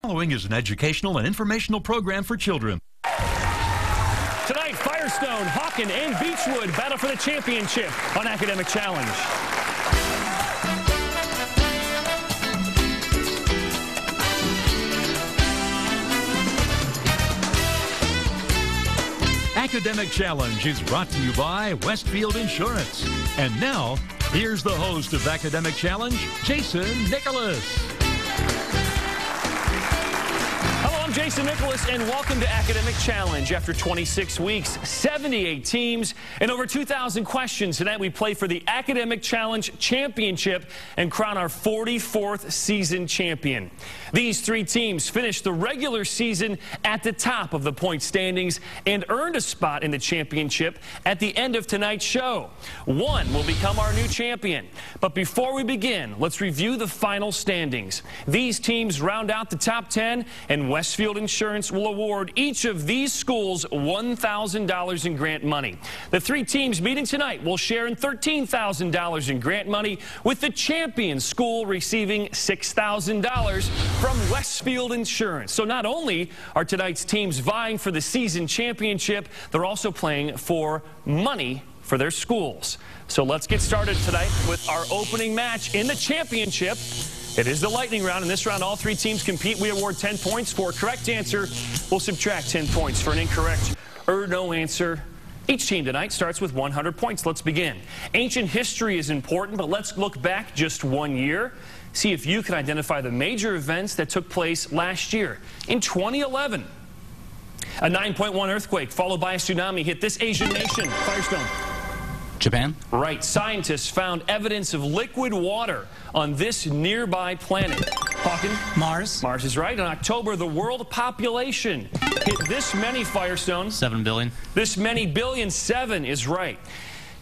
Following is an educational and informational program for children. Tonight, Firestone, Hawken, and Beechwood battle for the championship on Academic Challenge. Academic Challenge is brought to you by Westfield Insurance. And now, here's the host of Academic Challenge, Jason Nicholas. I'm Jason Nicholas, and welcome to Academic Challenge. After 26 weeks, 78 teams, and over 2,000 questions, tonight we play for the Academic Challenge Championship and crown our 44th season champion. These three teams finished the regular season at the top of the point standings and earned a spot in the championship at the end of tonight's show. One will become our new champion. But before we begin, let's review the final standings. These teams round out the top 10, and Westfield Insurance will award each of these schools $1,000 in grant money. The three teams meeting tonight will share in $13,000 in grant money, with the champion school receiving $6,000 from Westfield Insurance. So not only are tonight's teams vying for the season championship, they're also playing for money for their schools. So let's get started tonight with our opening match in the championship. It is the lightning round. In this round, all three teams compete. We award 10 points for a correct answer. We'll subtract 10 points for an incorrect or no answer. Each team tonight starts with 100 points. Let's begin. Ancient history is important, but let's look back just 1 year. See if you can identify the major events that took place last year. In 2011, a 9.1 earthquake followed by a tsunami hit this Asian nation. Firestone. Japan? Right. Scientists found evidence of liquid water on this nearby planet. Hawken? Mars? Mars is right. In October, the world population hit this many, Firestone. 7 billion. This many billion. 7 is right.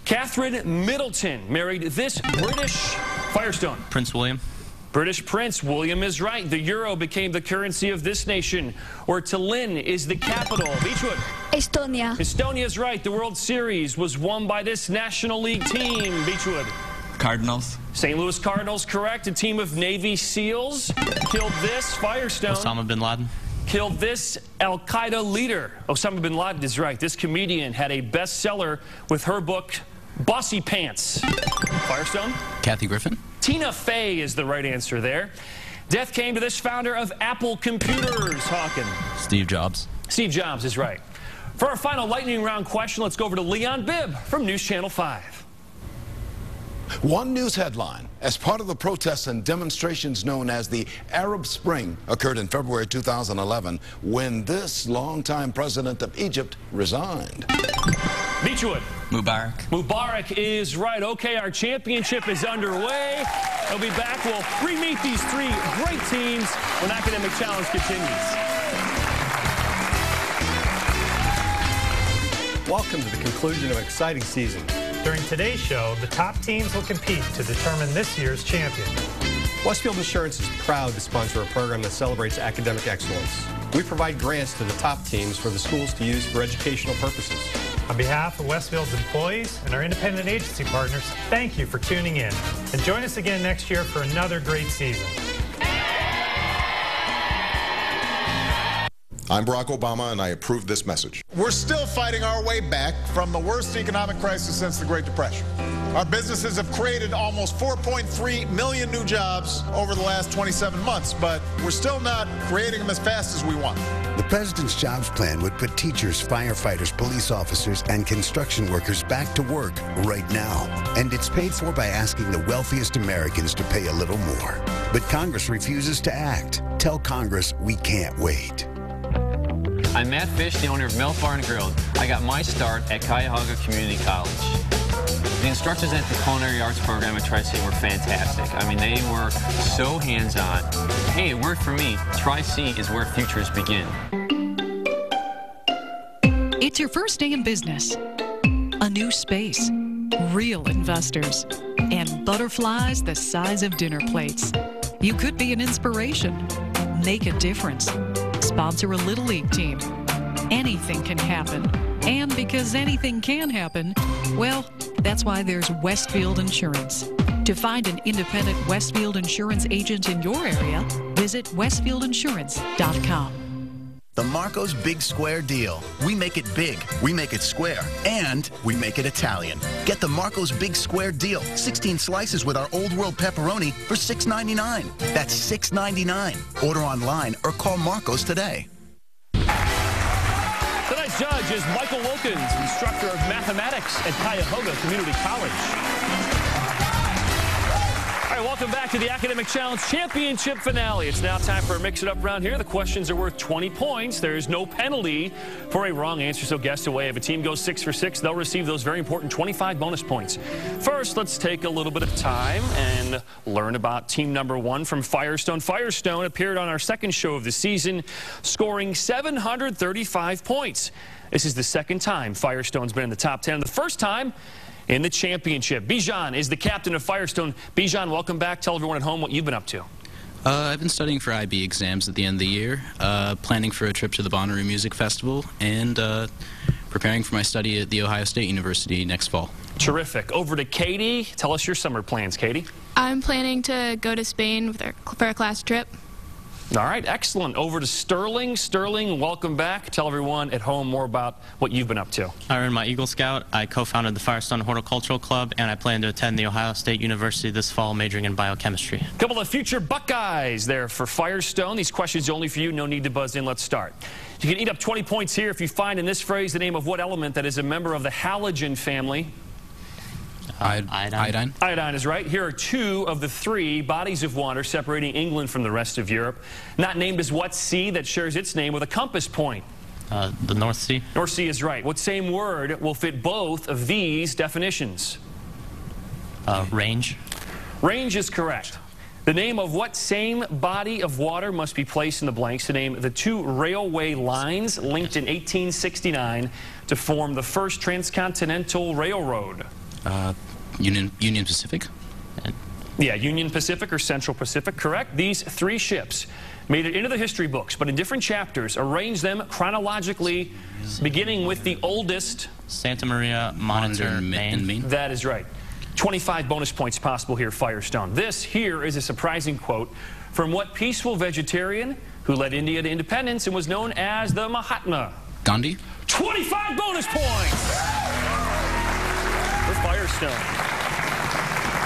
Catherine Middleton married this British, Firestone. Prince William? British Prince William is right. The euro became the currency of this nation. Or Tallinn is the capital. Beechwood. Estonia. Estonia is right. The World Series was won by this National League team. Beechwood. Cardinals. St. Louis Cardinals, correct. A team of Navy SEALs killed this Firestone. Osama bin Laden. Killed this Al-Qaeda leader. Osama bin Laden is right. This comedian had a bestseller with her book, Bossy Pants. Firestone. Kathy Griffin. Tina Fey is the right answer there. Death came to this founder of Apple Computers, Hawken. Steve Jobs. Steve Jobs is right. For our final lightning round question, let's go over to Leon Bibb from News Channel 5. One news headline: as part of the protests and demonstrations known as the Arab Spring occurred in February 2011 when this longtime president of Egypt resigned. Beechwood. Mubarak. Mubarak is right. Okay, our championship is underway. We'll be back. We'll re-meet these three great teams when Academic Challenge continues. Welcome to the conclusion of an exciting season. During today's show, the top teams will compete to determine this year's champion. Westfield Insurance is proud to sponsor a program that celebrates academic excellence. We provide grants to the top teams for the schools to use for educational purposes. On behalf of Westfield's employees and our independent agency partners, thank you for tuning in. And join us again next year for another great season. I'm Barack Obama, and I approve this message. We're still fighting our way back from the worst economic crisis since the Great Depression. Our businesses have created almost 4.3 million new jobs over the last 27 months, but we're still not creating them as fast as we want. The President's Jobs Plan would put teachers, firefighters, police officers, and construction workers back to work right now. And it's paid for by asking the wealthiest Americans to pay a little more. But Congress refuses to act. Tell Congress we can't wait. I'm Matt Fish, the owner of Milk Bar and Grill. I got my start at Cuyahoga Community College. The instructors at the Culinary Arts program at Tri-C were fantastic. I mean, they were so hands-on. Hey, it worked for me. Tri-C is where futures begin. It's your first day in business. A new space, real investors, and butterflies the size of dinner plates. You could be an inspiration, make a difference, sponsor a Little League team. Anything can happen. And because anything can happen, well, that's why there's Westfield Insurance. To find an independent Westfield Insurance agent in your area, Visit westfieldinsurance.com. The Marco's Big Square Deal. We make it big, we make it square, and we make it Italian. Get the Marco's Big Square Deal. 16 slices with our Old World pepperoni for $6.99. That's $6.99. Order online or call Marco's today. Tonight's judge is Michael Wilkins, instructor of mathematics at Cuyahoga Community College. All right, welcome back to the Academic Challenge Championship finale. It's now time for a mix-it-up round here. The questions are worth 20 points. There is no penalty for a wrong answer, so guess away. If a team goes 6 for 6, they'll receive those very important 25 bonus points. First, let's take a little bit of time and learn about team number 1 from Firestone. Firestone appeared on our second show of the season, scoring 735 points. This is the second time Firestone's been in the top 10. The first time in the championship. Bijan is the captain of Firestone. Bijan, welcome back. Tell everyone at home what you've been up to. I've been studying for IB exams at the end of the year, planning for a trip to the Bonnaroo Music Festival, and preparing for my study at The Ohio State University next fall. Terrific. Over to Katie. Tell us your summer plans, Katie. I'm planning to go to Spain for a class trip. All right, excellent. Over to Sterling. Sterling, welcome back. Tell everyone at home more about what you've been up to. I earned my Eagle Scout. I co-founded the Firestone Horticultural Club, and I plan to attend The Ohio State University this fall, majoring in biochemistry. A couple of future Buckeyes there for Firestone. These questions are only for you. No need to buzz in. Let's start. You can eat up 20 points here if you find in this phrase the name of what element that is a member of the halogen family. Iodine. Iodine is right. Here are 2 of the 3 bodies of water separating England from the rest of Europe. Not named as what sea that shares its name with a compass point? The North Sea. North Sea is right. What same word will fit both of these definitions? Range. Range is correct. The name of what same body of water must be placed in the blanks to name the 2 railway lines linked in 1869 to form the first transcontinental railroad? Union Pacific? Yeah, Union Pacific or Central Pacific, correct. These 3 ships made it into the history books, but in different chapters, arrange them chronologically, beginning with the oldest. Santa Maria, Monitor, Maine. That is right. 25 bonus points possible here, Firestone. This here is a surprising quote from what peaceful vegetarian who led India to independence and was known as the Mahatma? Gandhi. 25 bonus points for Firestone.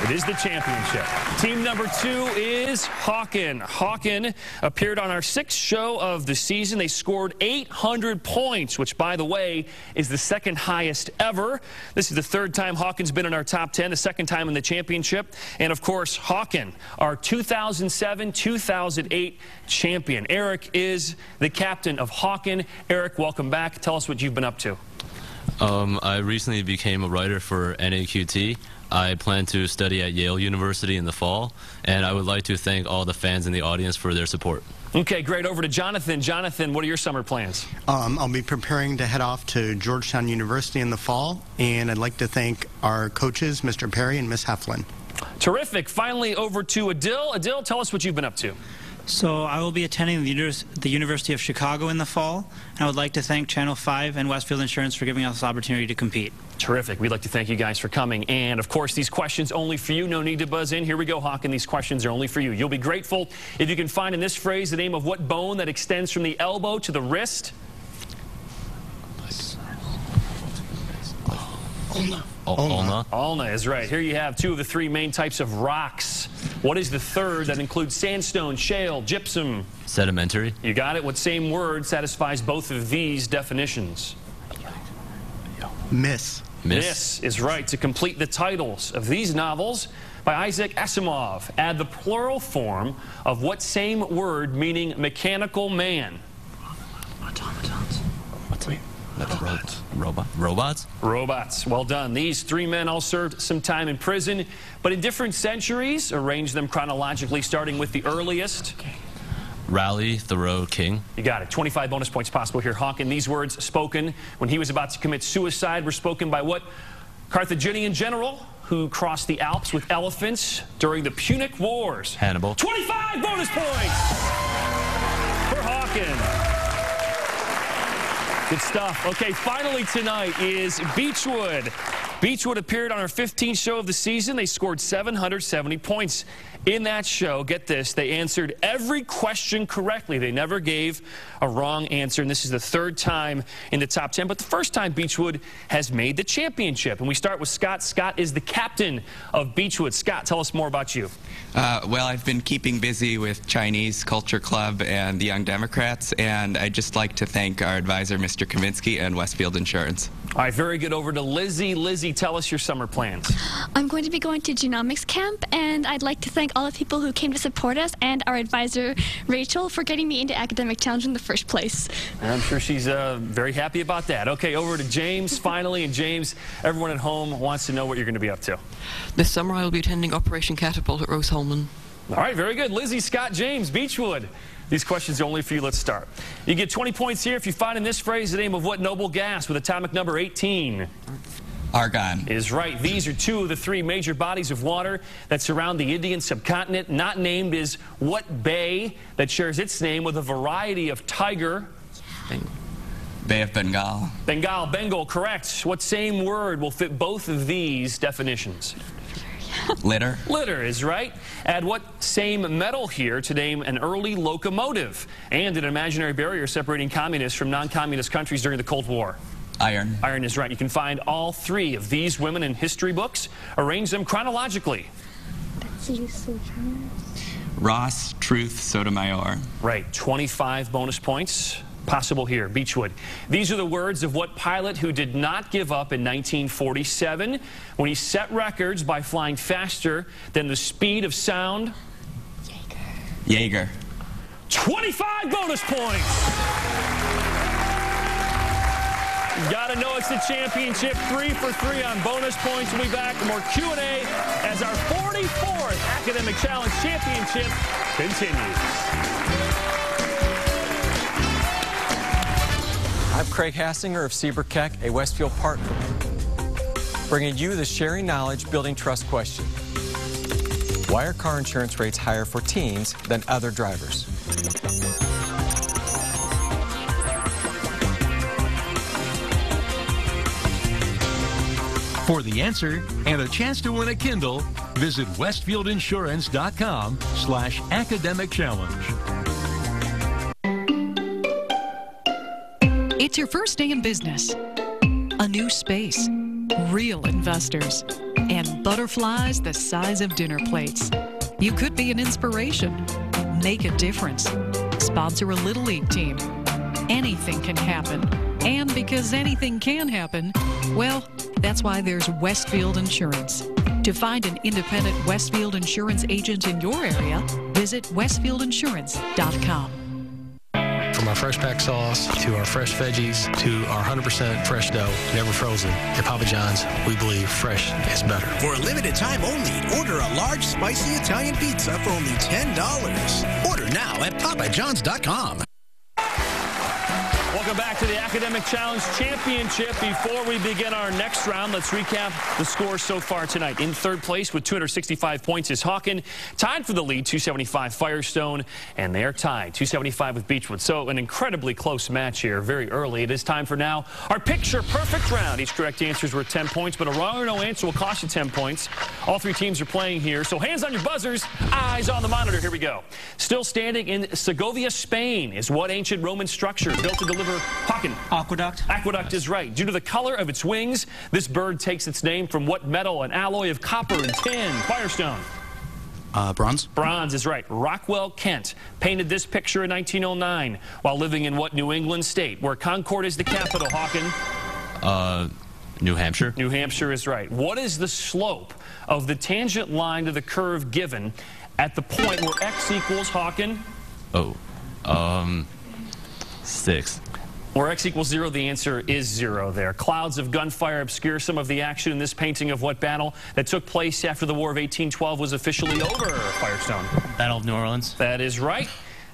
It is the championship. Team number 2 is Hawken. Hawken appeared on our 6th show of the season. They scored 800 points, which, by the way, is the 2nd highest ever. This is the 3rd time Hawken's been in our top 10, the 2nd time in the championship. And, of course, Hawken, our 2007-2008 champion. Eric is the captain of Hawken. Eric, welcome back. Tell us what you've been up to. I recently became a writer for NAQT. I plan to study at Yale University in the fall, and I would like to thank all the fans in the audience for their support. Okay, great. Over to Jonathan. Jonathan, what are your summer plans? I'll be preparing to head off to Georgetown University in the fall, and I'd like to thank our coaches, Mr. Perry and Miss Heflin. Terrific. Finally, over to Adil. Adil, tell us what you've been up to. So I will be attending the University of Chicago in the fall, and I would like to thank Channel 5 and Westfield Insurance for giving us this opportunity to compete. Terrific. We'd like to thank you guys for coming. And, of course, these questions only for you. No need to buzz in. Here we go, Hawken. These questions are only for you. You'll be grateful if you can find in this phrase the name of what bone that extends from the elbow to the wrist. Ulna. Ulna is right. Here you have 2 of the 3 main types of rocks. What is the 3rd that includes sandstone, shale, gypsum? Sedimentary. You got it. What same word satisfies both of these definitions? Miss. Miss is right. To complete the titles of these novels by Isaac Asimov, add the plural form of what same word meaning mechanical man? Automatons. Robots? Robots. Well done. These 3 men all served some time in prison, but in different centuries. Arrange them chronologically, starting with the earliest. Raleigh, Thoreau, King. You got it. 25 bonus points possible here, Hawken. These words spoken when he was about to commit suicide were spoken by what Carthaginian general who crossed the Alps with elephants during the Punic Wars? Hannibal. 25 bonus points for Hawken. Good stuff. Okay, finally tonight is Beechwood. Beechwood appeared on our 15th show of the season. They scored 770 points. In that show, get this, they answered every question correctly. They never gave a wrong answer, and this is the third time in the top 10, but the first time Beechwood has made the championship. And we start with Scott. Scott is the captain of Beechwood. Scott, tell us more about you. Well, I've been keeping busy with Chinese Culture Club and the Young Democrats, and I'd just like to thank our advisor, Mr. Kaminsky, and Westfield Insurance. All right, very good. Over to Lizzie. Lizzie, tell us your summer plans. I'm going to be going to genomics camp, and I'd like to thank all the people who came to support us and our advisor, Rachel, for getting me into Academic Challenge in the first place. I'm sure she's very happy about that. Okay, over to James finally. And James, everyone at home wants to know what you're going to be up to. This summer I will be attending Operation Catapult at Rose-Hulman. All right, very good. Lizzie, Scott, James, Beechwood. These questions are only for you. Let's start. You get 20 points here if you find in this phrase the name of what noble gas with atomic number 18? Argon. Is right. These are two of the three major bodies of water that surround the Indian subcontinent. Not named is what bay that shares its name with a variety of tiger? Bay of Bengal. Bengal, correct. What same word will fit both of these definitions? Litter. Litter is right. Add what same metal here to name an early locomotive and an imaginary barrier separating communists from non-communist countries during the Cold War? Iron. Iron is right. You can find all three of these women in history books. Arrange them chronologically. Ross, Truth, Sotomayor. Right. 25 bonus points possible here. Beechwood. These are the words of what pilot who did not give up in 1947 when he set records by flying faster than the speed of sound? Jaeger. 25 bonus points. You gotta know it's the championship. 3 for 3 on bonus points. We'll be back with more Q&A as our 44th Academic Challenge Championship continues. I'm Craig Hassinger of Sieber Keck, a Westfield partner, bringing you the Sharing Knowledge Building Trust question. Why are car insurance rates higher for teens than other drivers? For the answer and a chance to win a Kindle, visit westfieldinsurance.com/academic challenge. It's your first day in business. A new space, real investors, and butterflies the size of dinner plates. You could be an inspiration, make a difference, sponsor a Little League team. Anything can happen. And because anything can happen, well, that's why there's Westfield Insurance. To find an independent Westfield Insurance agent in your area, visit westfieldinsurance.com. From our fresh pack sauce to our fresh veggies to our 100% fresh dough, never frozen. At Papa John's, we believe fresh is better. For a limited time only, order a large spicy Italian pizza for only $10. Order now at papajohns.com. Welcome back to the Academic Challenge Championship. Before we begin our next round, let's recap the scores so far tonight. In third place with 265 points is Hawken. Tied for the lead, 275 Firestone. And they're tied, 275 with Beechwood. So an incredibly close match here very early. It is time for now our picture perfect round. Each correct answer is worth 10 points, but a wrong or no answer will cost you 10 points. All three teams are playing here. So hands on your buzzers, eyes on the monitor. Here we go. Still standing in Segovia, Spain is what ancient Roman structure built to deliver Hawken? Aqueduct. Aqueduct is right. Due to the color of its wings, this bird takes its name from what metal? An alloy of copper and tin. Firestone. Bronze. Bronze is right. Rockwell Kent painted this picture in 1909 while living in what New England state? Where Concord is the capital, Hawken? New Hampshire. New Hampshire is right. What is the slope of the tangent line to the curve given at the point where x equals, Hawken? 6. Where x equals 0, the answer is 0 there. Clouds of gunfire obscure some of the action in this painting of what battle that took place after the War of 1812 was officially over, Firestone? Battle of New Orleans. That is right.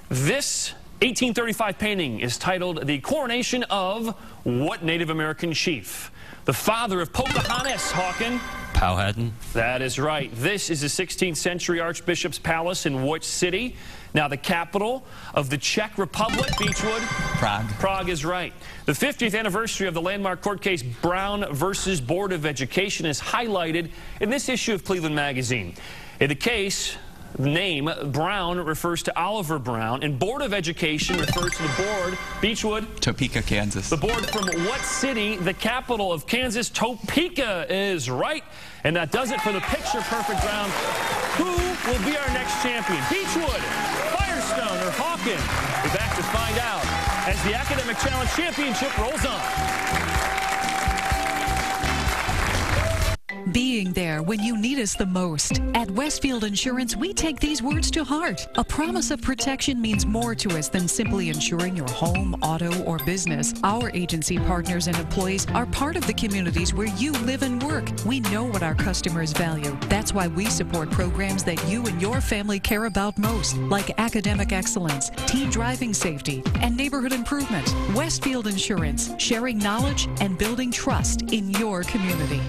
This 1835 painting is titled The Coronation of what Native American chief? The father of Pocahontas, Hawken? Powhatan. That is right. This is the 16th century Archbishop's Palace in which city? Now the capital of the Czech Republic, Beechwood? Prague. Prague is right. The 50th anniversary of the landmark court case Brown versus Board of Education is highlighted in this issue of Cleveland Magazine. In the case, the name Brown refers to Oliver Brown, and Board of Education refers to the board, Beechwood, Topeka, Kansas. The board from what city? The capital of Kansas, Topeka is right. And that does it for the picture-perfect round. Who will be our next champion? Beechwood, Firestone, or Hawken? We're back to find out as the Academic Challenge Championship rolls on. Being there when you need us the most. At Westfield Insurance, we take these words to heart. A promise of protection means more to us than simply insuring your home, auto, or business. Our agency partners and employees are part of the communities where you live and work. We know what our customers value. That's why we support programs that you and your family care about most, like academic excellence, teen driving safety, and neighborhood improvement. Westfield Insurance, sharing knowledge and building trust in your community.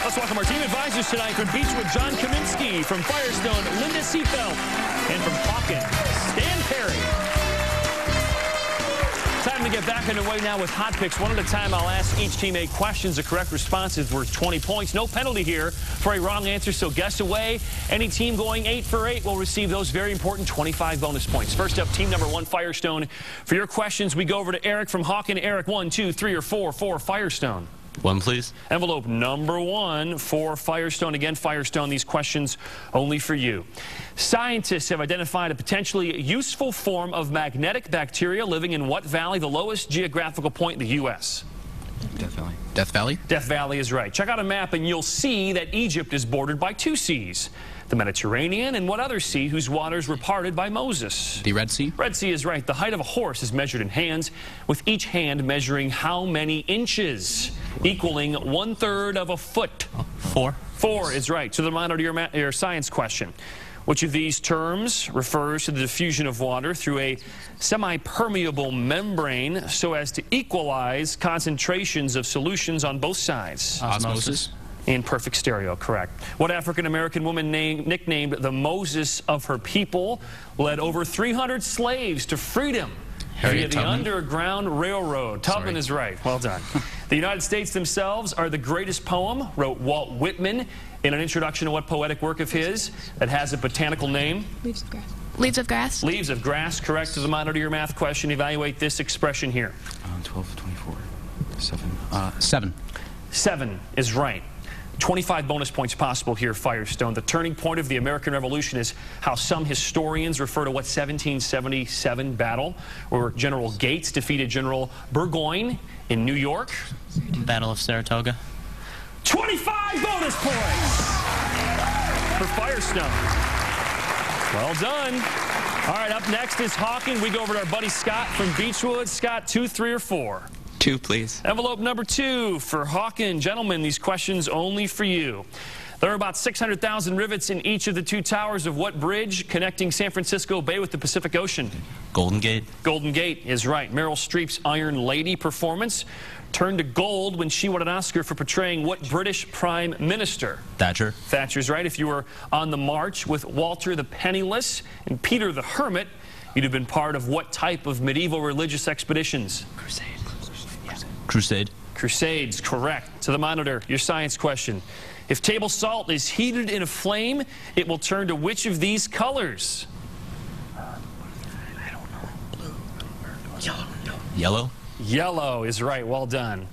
Let's welcome our team advisors tonight from Beechwood, John Kaminsky, from Firestone, Linda Seafelt, and from Hawken, Stan Perry. Time to get back underway now with hot picks. One at a time, I'll ask each team 8 questions. The correct response is worth 20 points. No penalty here for a wrong answer, so guess away. Any team going 8 for 8 will receive those very important 25 bonus points. First up, team number 1, Firestone. For your questions, we go over to Eric from Hawken. Eric, 1, 2, 3, or 4 for Firestone. 1, please. Envelope number 1 for Firestone. Again, Firestone, these questions only for you. Scientists have identified a potentially useful form of magnetic bacteria living in what valley, the lowest geographical point in the U.S.? Death Valley. Death Valley? Death Valley is right. Check out a map and you'll see that Egypt is bordered by 2 seas. The Mediterranean, and what other sea whose waters were parted by Moses? The Red Sea? Red Sea is right. The height of a horse is measured in hands, with each hand measuring how many inches? Equaling 1/3 of a foot. 4. 4 is right. So the reminder to your science question. Which of these terms refers to the diffusion of water through a semi-permeable membrane so as to equalize concentrations of solutions on both sides? Osmosis. In perfect stereo, correct. What African-American woman nicknamed the Moses of her people led over 300 slaves to freedom via the Underground Railroad? Tubman is right. Well done. The United States themselves are the greatest poem, wrote Walt Whitman in an introduction to what poetic work of his that has a botanical name? Leaves of grass. Leaves of grass. Leaves of grass, correct. To the monitor your math question, evaluate this expression here. 12, 24, 7. 7. 7 is right. 25 bonus points possible here, Firestone. The turning point of the American Revolution is how some historians refer to what 1777 battle, where General Gates defeated General Burgoyne in New York. Battle of Saratoga. 25 bonus points for Firestone. Well done. All right, up next is Hawken. We go over to our buddy Scott from Beechwood. Scott, 2, 3, or 4? 2, please. Envelope number 2 for Hawken. Gentlemen, these questions only for you. There are about 600,000 rivets in each of the 2 towers of what bridge connecting San Francisco Bay with the Pacific Ocean? Golden Gate. Golden Gate is right. Meryl Streep's Iron Lady performance turned to gold when she won an Oscar for portraying what British Prime Minister? Thatcher. Thatcher's right. If you were on the march with Walter the Penniless and Peter the Hermit, you'd have been part of what type of medieval religious expeditions? Crusade. Crusade. Crusades, correct. To the monitor, your science question. If table salt is heated in a flame, it will turn to which of these colors? I don't know. Blue. Yellow. Yellow is right. Well done.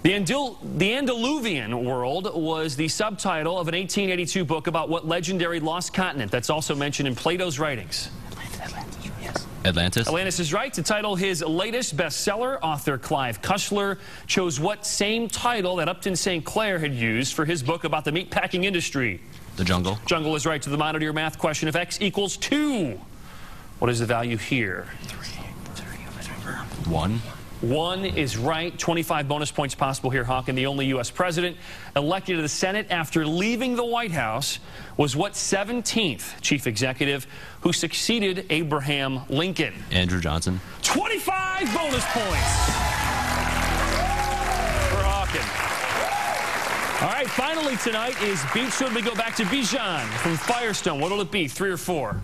The Andaluvian World was the subtitle of an 1882 book about what legendary lost continent that's also mentioned in Plato's writings? Atlantis. Atlantis is right. To title his latest bestseller, author Clive Cussler chose what same title that Upton St. Clair had used for his book about the meatpacking industry? The Jungle. Jungle is right. To the monitor your math question. If x equals 2, what is the value here? 1. 1 is right. 25 bonus points possible here, Hawken. The only U.S. president elected to the Senate after leaving the White House was what 17th chief executive who succeeded Abraham Lincoln? Andrew Johnson. 25 bonus points for Hawken. All right, finally tonight is Beechwood. We go back to Bijan from Firestone. What will it be, 3 or 4?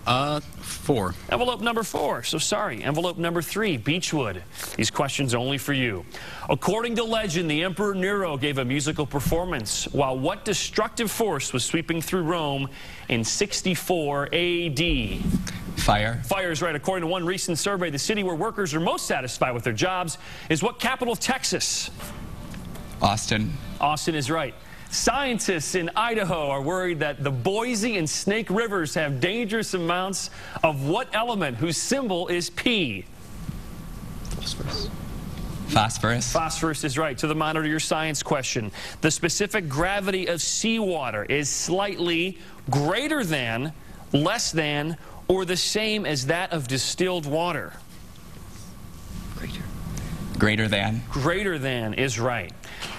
4. Envelope number 4. So sorry. Envelope number 3, Beechwood. These questions only for you. According to legend, the Emperor Nero gave a musical performance while what destructive force was sweeping through Rome in 64 A.D.? Fire. Fire is right. According to one recent survey, the city where workers are most satisfied with their jobs is what capital of Texas? Austin. Austin is right. Scientists in Idaho are worried that the Boise and Snake Rivers have dangerous amounts of what element whose symbol is P? Phosphorus. Phosphorus. Phosphorus is right. To the monitor, your science question. The specific gravity of seawater is slightly greater than, less than, or the same as that of distilled water? Greater than. Greater than is right.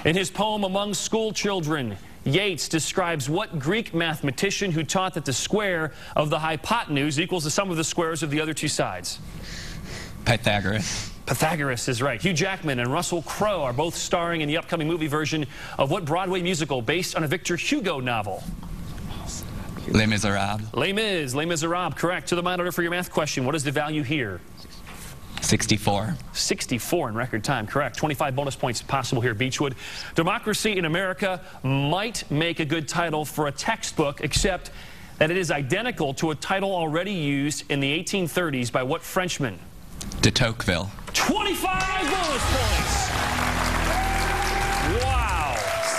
In his poem Among School Children, Yeats describes what Greek mathematician who taught that the square of the hypotenuse equals the sum of the squares of the other two sides? Pythagoras. Pythagoras is right. Hugh Jackman and Russell Crowe are both starring in the upcoming movie version of what Broadway musical based on a Victor Hugo novel? Les Miserables. Les Miserables, correct. To the monitor for your math question. What is the value here? 64. 64 in record time, correct. 25 bonus points possible here, Beechwood. Democracy in America might make a good title for a textbook, except that it is identical to a title already used in the 1830s by what Frenchman? De Tocqueville. 25 bonus points. Wow.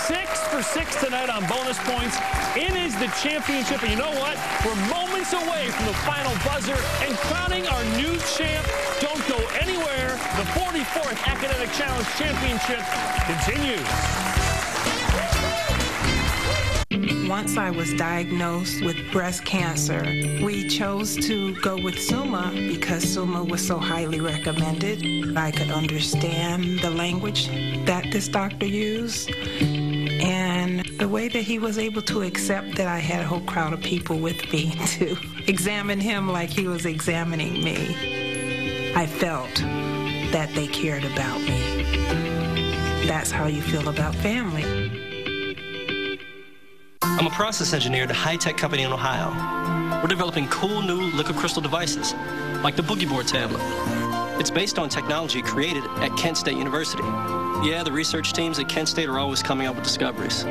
6 for 6 tonight on bonus points. It is the championship, and you know what? We're moments away from the final buzzer and crowning our new champ. Don't go anywhere. The 44th Academic Challenge Championship continues. Once I was diagnosed with breast cancer, we chose to go with Summa because Summa was so highly recommended. I could understand the language that this doctor used, and the way that he was able to accept that I had a whole crowd of people with me to examine him like he was examining me. I felt that they cared about me. That's how you feel about family. I'm a process engineer at a high-tech company in Ohio. We're developing cool new liquid crystal devices, like the Boogie Board tablet. It's based on technology created at Kent State University. Yeah, the research teams at Kent State are always coming up with discoveries.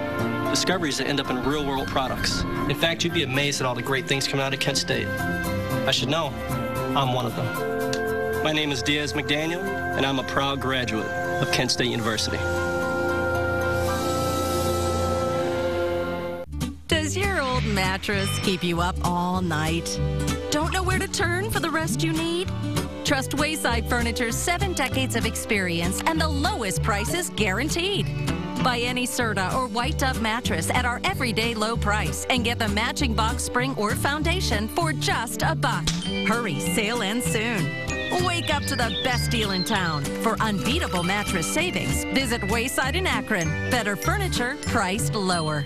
Discoveries that end up in real-world products. In fact, you'd be amazed at all the great things coming out of Kent State. I should know, I'm one of them. My name is Diaz McDaniel, and I'm a proud graduate of Kent State University. Does your old mattress keep you up all night? Don't know where to turn for the rest you need? Trust Wayside Furniture's 7 decades of experience and the lowest prices guaranteed. Buy any Serta or White Dove mattress at our everyday low price and get the matching box spring or foundation for just $1. Hurry, sale ends soon. Wake up to the best deal in town. For unbeatable mattress savings, visit Wayside in Akron. Better furniture, priced lower.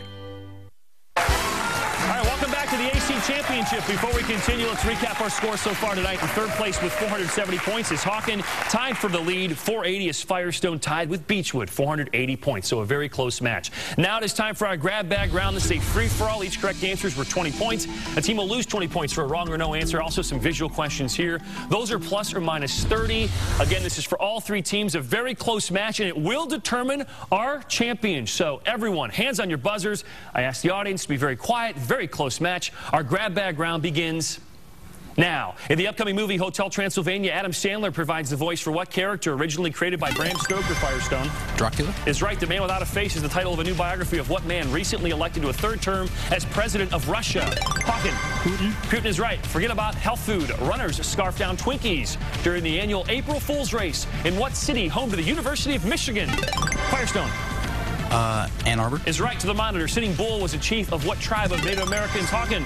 All right, welcome back to the AC Championship. Before we continue, let's recap our score so far tonight. In third place with 470 points is Hawken, tied for the lead. 480 is Firestone, tied with Beechwood, 480 points. So a very close match. Now it is time for our grab bag round. This is a free-for-all. Each correct answer is worth 20 points. A team will lose 20 points for a wrong or no answer. Also some visual questions here. Those are plus or minus 30. Again, this is for all 3 teams. A very close match, and it will determine our champion. So everyone, hands on your buzzers. I ask the audience to be very quiet. Very close match. Our grab bag round begins now. In the upcoming movie Hotel Transylvania, Adam Sandler provides the voice for what character originally created by Bram Stoker? Firestone. Dracula. Is right. The Man Without a Face is the title of a new biography of what man recently elected to a 3rd term as president of Russia? Hawken. Putin. Putin is right. Forget about health food. Runners scarf down Twinkies during the annual April Fool's race. In what city, home to the University of Michigan? Firestone. Ann Arbor. Is right. To the monitor. Sitting Bull was a chief of what tribe of Native Americans? Hawken.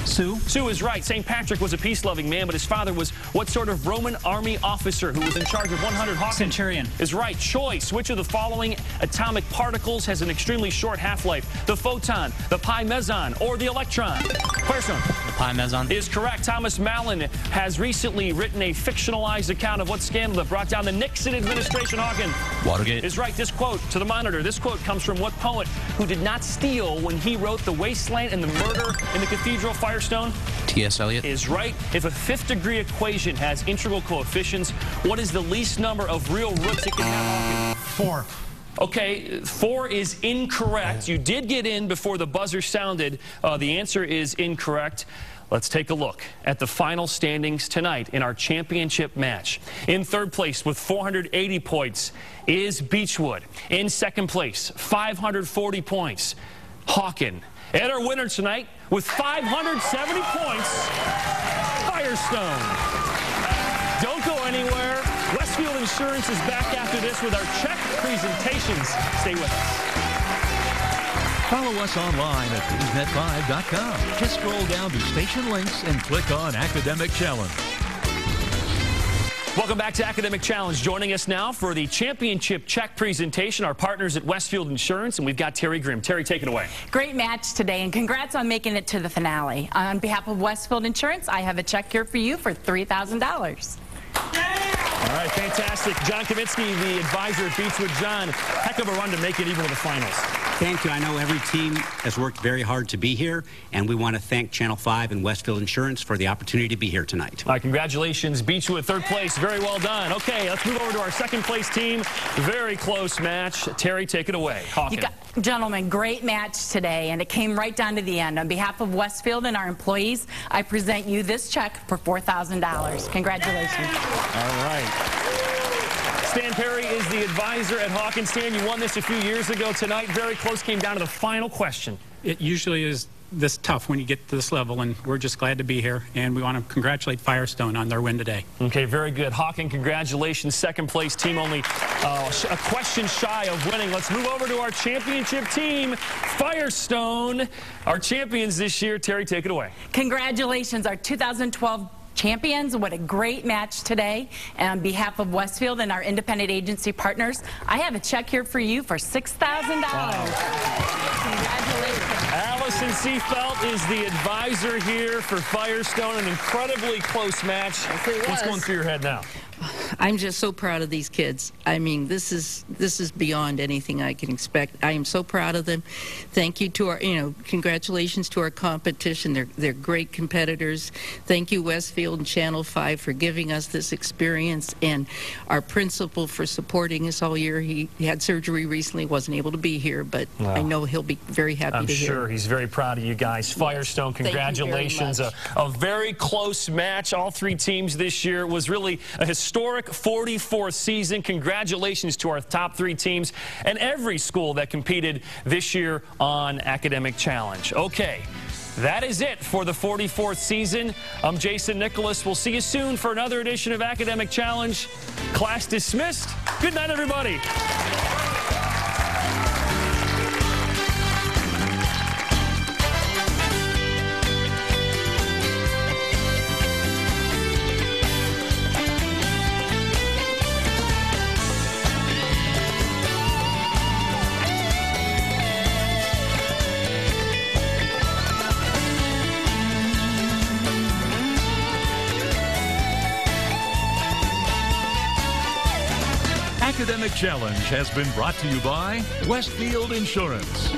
Sioux. Sioux is right. St. Patrick was a peace-loving man, but his father was what sort of Roman army officer who was in charge of 100? Hawken. Centurion. Is right. Choice. Which of the following atomic particles has an extremely short half-life? The photon, the pi meson, or the electron? Firestone. The pi meson. Is correct. Thomas Mallon has recently written a fictionalized account of what scandal that brought down the Nixon administration? Hawken. Watergate. Is right. This quote, to the monitor, this quote comes from what poet who did not steal when he wrote The Wasteland and the Murder in the Cathedral? Firestone. T. T.S. Eliot. Is right. If a fifth-degree equation has integral coefficients, what is the least number of real roots it can have? 4. Okay, 4 is incorrect. You did get in before the buzzer sounded. The answer is incorrect. Let's take a look at the final standings tonight in our championship match. In third place with 480 points is Beechwood. In second place, 540 points, Hawken. And our winner tonight with 570 points, Firestone. Don't go anywhere. Westfield Insurance is back after this with our check presentations. Stay with us. Follow us online at newsnet5.com. Just scroll down to station links and click on Academic Challenge. Welcome back to Academic Challenge. Joining us now for the championship check presentation, our partners at Westfield Insurance, and we've got Terry Grimm. Terry, take it away. Great match today, and congrats on making it to the finale. On behalf of Westfield Insurance, I have a check here for you for $3,000. All right, fantastic. John Kaminsky, the advisor at Beechwood. John, heck of a run to make it even to the finals. Thank you. I know every team has worked very hard to be here, and we want to thank Channel 5 and Westfield Insurance for the opportunity to be here tonight. All right, congratulations, Beechwood, third place. Very well done. Okay, let's move over to our second place team. Very close match. Terry, take it away. Hawken. Gentlemen, great match today, and it came right down to the end. On behalf of Westfield and our employees, I present you this check for $4,000. Congratulations. All right. Stan Perry is the advisor at Hawken. Stan, you won this a few years ago. Tonight, very close, came down to the final question. It usually is this tough when you get to this level, and we're just glad to be here, and we want to congratulate Firestone on their win today. Okay, very good. Hawken, congratulations. Second place team, only a question shy of winning. Let's move over to our championship team, Firestone. Our champions this year. Terry, take it away. Congratulations, our 2012 champions. What a great match today. And on behalf of Westfield and our independent agency partners, I have a check here for you for $6,000. Wow. Congratulations. Allison Seafelt is the advisor here for Firestone. An incredibly close match. What's going through your head now? I'm just so proud of these kids. I mean, this is beyond anything I can expect. I am so proud of them. Thank you to our, congratulations to our competition. They're great competitors. Thank you, Westfield and Channel 5, for giving us this experience, and our principal for supporting us all year. He had surgery recently, wasn't able to be here, but I know he'll be very happy to hear. I'm sure he's very proud of you guys. Firestone, congratulations. A very close match. All three teams this year. It was really a historic 44th season. Congratulations to our top three teams and every school that competed this year on Academic Challenge. Okay, that is it for the 44th season. I'm Jason Nicholas. We'll see you soon for another edition of Academic Challenge. Class dismissed. Good night, everybody. Academic Challenge has been brought to you by Westfield Insurance.